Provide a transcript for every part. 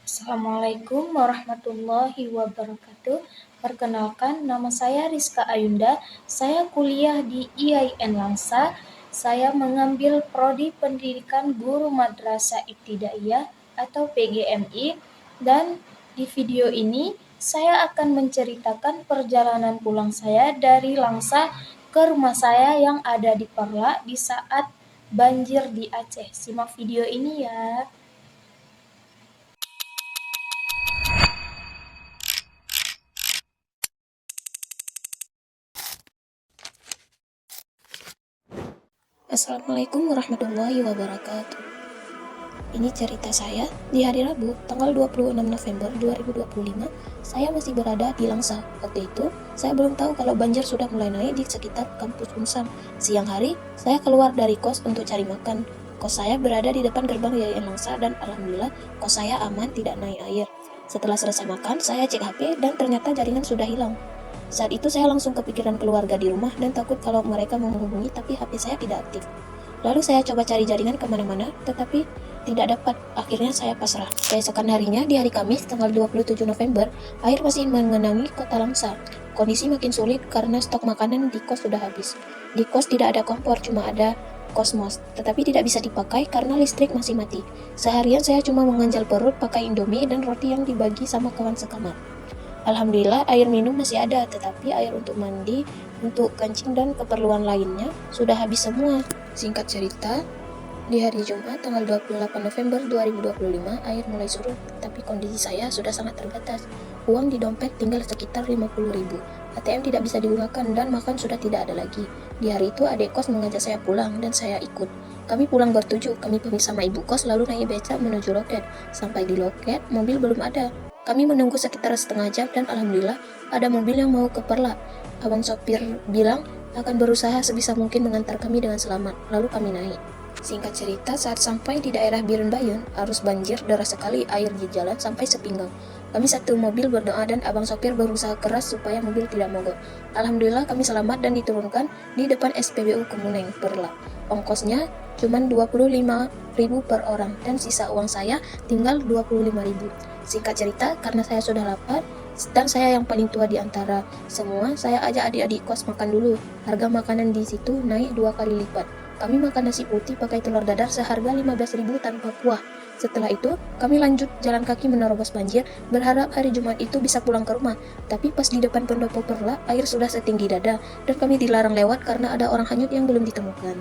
Assalamualaikum warahmatullahi wabarakatuh. Perkenalkan, nama saya Rizka Ayunda. Saya kuliah di IAIN Langsa. Saya mengambil prodi Pendidikan Guru Madrasah Ibtidaiyah atau PGMI. Dan di video ini saya akan menceritakan perjalanan pulang saya dari Langsa ke rumah saya yang ada di Perla di saat banjir di Aceh. Simak video ini ya. Assalamualaikum warahmatullahi wabarakatuh. Ini cerita saya di hari Rabu, tanggal 26 November 2025. Saya masih berada di Langsa. Waktu itu, saya belum tahu kalau banjir sudah mulai naik di sekitar kampus Unsam. Siang hari, saya keluar dari kos untuk cari makan. Kos saya berada di depan gerbang IAIN Langsa dan alhamdulillah kos saya aman, tidak naik air. Setelah selesai makan, saya cek HP dan ternyata jaringan sudah hilang. Saat itu saya langsung kepikiran keluarga di rumah dan takut kalau mereka menghubungi tapi HP saya tidak aktif. Lalu saya coba cari jaringan kemana-mana, tetapi tidak dapat. Akhirnya saya pasrah. Keesokan harinya, di hari Kamis, tanggal 27 November, air masih mengenangi kota Langsa. Kondisi makin sulit karena stok makanan di kos sudah habis. Di kos tidak ada kompor, cuma ada kosmos, tetapi tidak bisa dipakai karena listrik masih mati. Seharian saya cuma menganjal perut pakai Indomie dan roti yang dibagi sama kawan sekamar. Alhamdulillah air minum masih ada, tetapi air untuk mandi, untuk kencing dan keperluan lainnya sudah habis semua. Singkat cerita, di hari Jumat tanggal 28 November 2025 air mulai surut, tapi kondisi saya sudah sangat terbatas. Uang di dompet tinggal sekitar 50.000. ATM tidak bisa digunakan dan makan sudah tidak ada lagi. Di hari itu adik kos mengajak saya pulang dan saya ikut. Kami pulang bertujuh, kami pamit sama ibu kos lalu naik becak menuju loket. Sampai di loket, mobil belum ada. Kami menunggu sekitar setengah jam dan alhamdulillah ada mobil yang mau ke Perla. Abang sopir bilang akan berusaha sebisa mungkin mengantar kami dengan selamat, lalu kami naik. Singkat cerita, saat sampai di daerah Birun Bayun, arus banjir deras sekali, air di jalan sampai sepinggang. Kami satu mobil berdoa dan abang sopir berusaha keras supaya mobil tidak mogok. Alhamdulillah kami selamat dan diturunkan di depan SPBU Kemuneng, Perla. Ongkosnya cuma 25.000 per orang dan sisa uang saya tinggal 25.000. Singkat cerita, karena saya sudah lapar dan saya yang paling tua di antara semua, saya ajak adik-adik kos makan dulu. Harga makanan di situ naik 2 kali lipat. Kami makan nasi putih pakai telur dadar seharga 15.000 tanpa kuah. Setelah itu, kami lanjut jalan kaki menerobos banjir, berharap hari Jumat itu bisa pulang ke rumah. Tapi pas di depan pendopo Perla, air sudah setinggi dada, dan kami dilarang lewat karena ada orang hanyut yang belum ditemukan.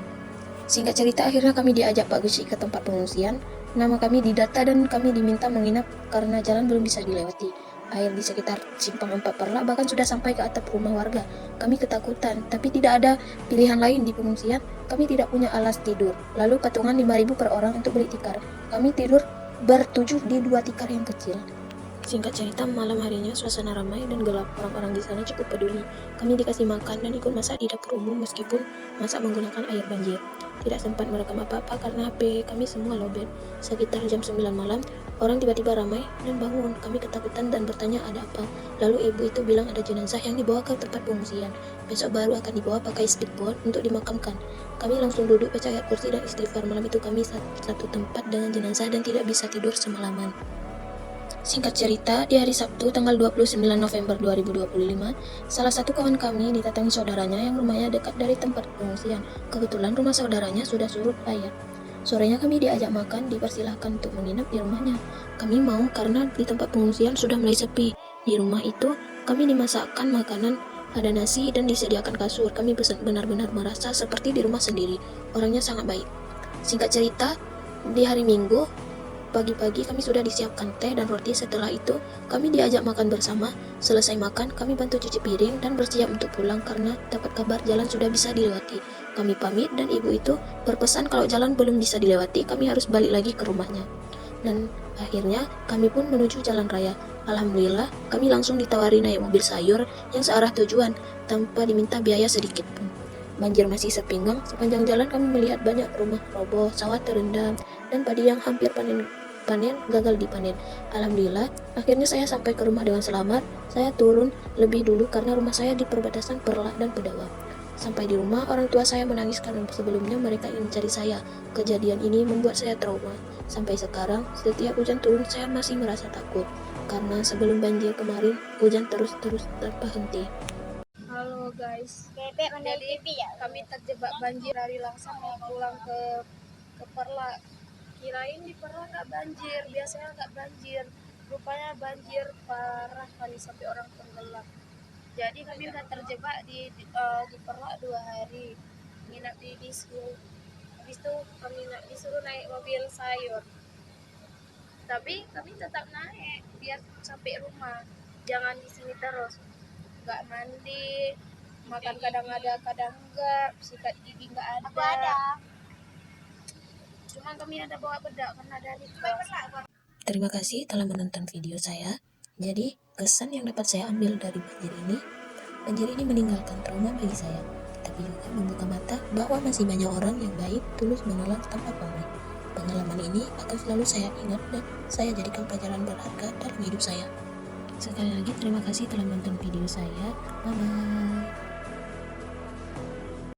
Singkat cerita, akhirnya kami diajak Pak Gusi ke tempat pengungsian. Nama kami didata dan kami diminta menginap karena jalan belum bisa dilewati. Air di sekitar Simpang 4 Perla bahkan sudah sampai ke atap rumah warga. Kami ketakutan, tapi tidak ada pilihan lain di pengungsian. Kami tidak punya alas tidur. Lalu patungan 5.000 per orang untuk beli tikar. Kami tidur bertujuh di 2 tikar yang kecil. Singkat cerita, malam harinya suasana ramai dan gelap. Orang-orang di sana cukup peduli. Kami dikasih makan dan ikut masak di dapur umum meskipun masak menggunakan air banjir. Tidak sempat merekam apa-apa karena HP kami semua lowbat. Sekitar jam 9 malam, orang tiba-tiba ramai dan bangun. Kami ketakutan dan bertanya ada apa. Lalu ibu itu bilang ada jenazah yang dibawa ke tempat pengungsian. Besok baru akan dibawa pakai speedboat untuk dimakamkan. Kami langsung duduk baca ayat kursi dan istighfar. Malam itu kami satu tempat dengan jenazah dan tidak bisa tidur semalaman. Singkat cerita, di hari Sabtu tanggal 29 November 2025, salah satu kawan kami didatangi saudaranya yang rumahnya dekat dari tempat pengungsian. Kebetulan rumah saudaranya sudah surut air. Sorenya kami diajak makan, dipersilahkan untuk menginap di rumahnya. Kami mau karena di tempat pengungsian sudah mulai sepi. Di rumah itu, kami dimasakkan makanan, ada nasi dan disediakan kasur. Kami benar-benar merasa seperti di rumah sendiri. Orangnya sangat baik. Singkat cerita, di hari Minggu, pagi-pagi kami sudah disiapkan teh dan roti. Setelah itu, kami diajak makan bersama. Selesai makan, kami bantu cuci piring dan bersiap untuk pulang karena dapat kabar jalan sudah bisa dilewati. Kami pamit dan ibu itu berpesan kalau jalan belum bisa dilewati, kami harus balik lagi ke rumahnya. Dan akhirnya, kami pun menuju jalan raya. Alhamdulillah, kami langsung ditawari naik mobil sayur yang searah tujuan tanpa diminta biaya sedikit pun. Banjir masih sepinggang, sepanjang jalan kami melihat banyak rumah roboh, sawah terendam, dan padi yang hampir panen gagal dipanen. Alhamdulillah, akhirnya saya sampai ke rumah dengan selamat. Saya turun lebih dulu karena rumah saya di perbatasan Perla dan Pedawa. Sampai di rumah, orang tua saya menangis karena sebelumnya mereka ingin cari saya. Kejadian ini membuat saya trauma. Sampai sekarang, setiap hujan turun saya masih merasa takut. Karena sebelum banjir kemarin, hujan terus-terus tanpa henti. Halo guys, jadi kami terjebak banjir dari Langsam mau pulang ke Perla. Kirain di Perla nggak banjir, biasanya nggak banjir. Rupanya banjir parah kali sampai orang tenggelam. Jadi kami udah terjebak di Perla 2 hari, nginap di Disu. Habis itu disuruh naik mobil sayur. Tapi kami tetap naik biar sampai rumah. Jangan di sini terus. Nggak mandi, makan kadang ada kadang enggak, sikat gigi nggak ada. Cuma kami ada bawa bedak karena dari kos. Terima kasih telah menonton video saya. Jadi, kesan yang dapat saya ambil dari banjir ini meninggalkan trauma bagi saya, tapi juga membuka mata bahwa masih banyak orang yang baik, tulus menolong tanpa pamrih. Pengalaman ini akan selalu saya ingat dan saya jadikan pelajaran berharga dalam hidup saya. Sekali lagi terima kasih telah menonton video saya. Bye-bye.